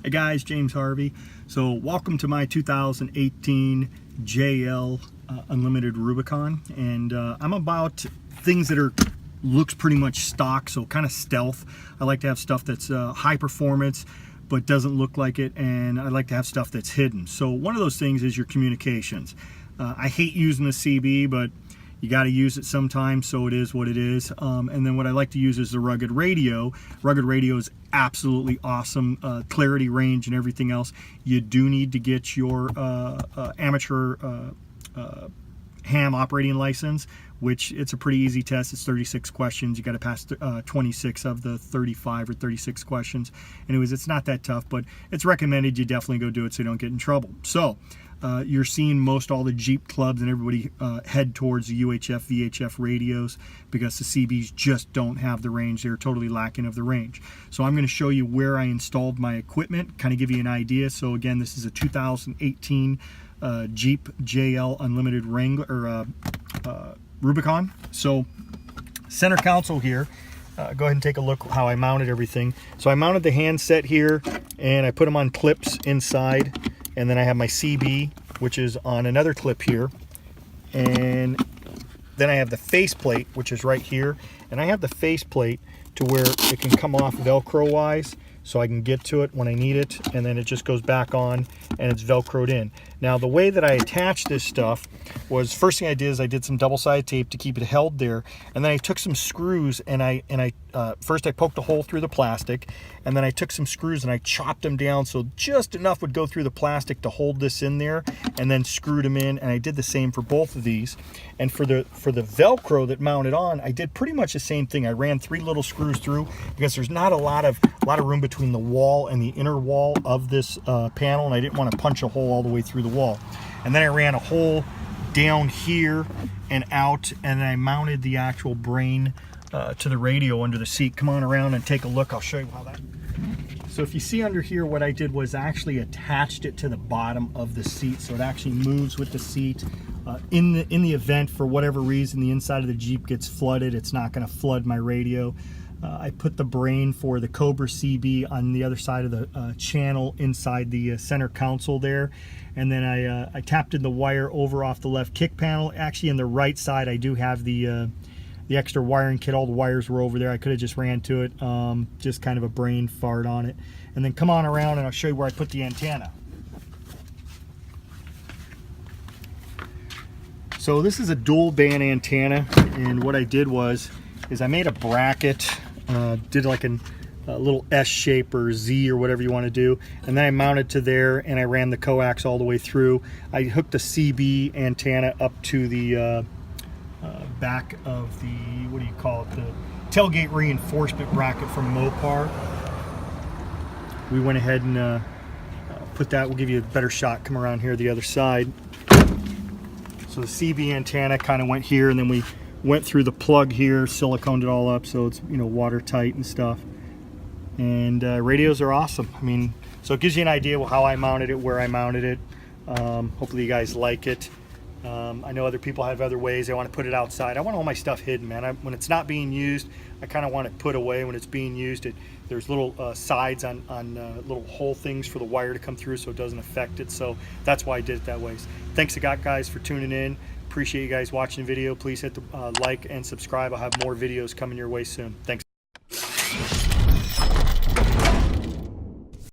Hey guys, James Harvey. So welcome to my 2018 JL Unlimited Rubicon, and I'm about things that looks pretty much stock, so kind of stealth. I like to have stuff that's high performance but doesn't look like it, and I like to have stuff that's hidden. So one of those things is your communications. I hate using the CB, but you got to use it sometimes, so it is what it is. And then what I like to use is the rugged radio. Rugged radio is absolutely awesome. Clarity, range, and everything else. You do need to get your amateur ham operating license, which it's a pretty easy test. It's 36 questions. You got to pass 26 of the 35 or 36 questions. Anyways, it's not that tough, but it's recommended you definitely go do it so you don't get in trouble. So you're seeing most all the Jeep clubs and everybody head towards the UHF, VHF radios because the CBs just don't have the range. They're totally lacking of the range. So I'm going to show you where I installed my equipment, kind of give you an idea. So again, this is a 2018 Jeep JL Unlimited Wrangler Rubicon. So center console here. Go ahead and take a look how I mounted everything. So I mounted the handset here, and I put them on clips inside. And then I have my CB, which is on another clip here. And then I have the faceplate, which is right here. And I have the faceplate to where it can come off Velcro-wise, so I can get to it when I need it. And then it just goes back on, and it's Velcroed in. Now, the way that I attached this stuff was, first thing I did is I did some double-sided tape to keep it held there. And then I took some screws, and first I poked a hole through the plastic, and then I took some screws and I chopped them down so just enough would go through the plastic to hold this in there, and then screwed them in. And I did the same for both of these. And for the Velcro that mounted on, I did pretty much the same thing. I ran 3 little screws through because there's not a lot of room between the wall and the inner wall of this panel, and I didn't want to punch a hole all the way through the wall. And then I ran a hole down here and out, and then I mounted the actual brain to the radio under the seat. Come on around and take a look. I'll show you how that. So if you see under here, what I did was actually attached it to the bottom of the seat, so it actually moves with the seat. In the event, for whatever reason, the inside of the Jeep gets flooded, it's not going to flood my radio. I put the brain for the Cobra CB on the other side of the channel inside the center console there, and then I tapped in the wire over off the left kick panel. Actually, on the right side, I do have the extra wiring kit. All the wires were over there. I could have just ran to it, just kind of a brain fart on it. And then come on around and I'll show you where I put the antenna. So this is a dual band antenna, and what I did is I made a bracket, did like a little S shape or Z or whatever you want to do, and then I mounted to there, and I ran the coax all the way through. I hooked the CB antenna up to the back of the, what do you call it, the tailgate reinforcement bracket from Mopar. We went ahead and put that. We'll give you a better shot. Come around here the other side. So the CB antenna kind of went here, and then we went through the plug here, siliconed it all up so it's, you know, watertight and stuff. And radios are awesome. I mean, so it gives you an idea of how I mounted it, where I mounted it. Hopefully you guys like it. I know other people have other ways. They want to put it outside. I want all my stuff hidden, man. When it's not being used, I kind of want it put away. When it's being used, there's little sides on little hole things for the wire to come through so it doesn't affect it. So that's why I did it that way. Thanks again, guys, for tuning in. Appreciate you guys watching the video. Please hit the like and subscribe. I'll have more videos coming your way soon. Thanks.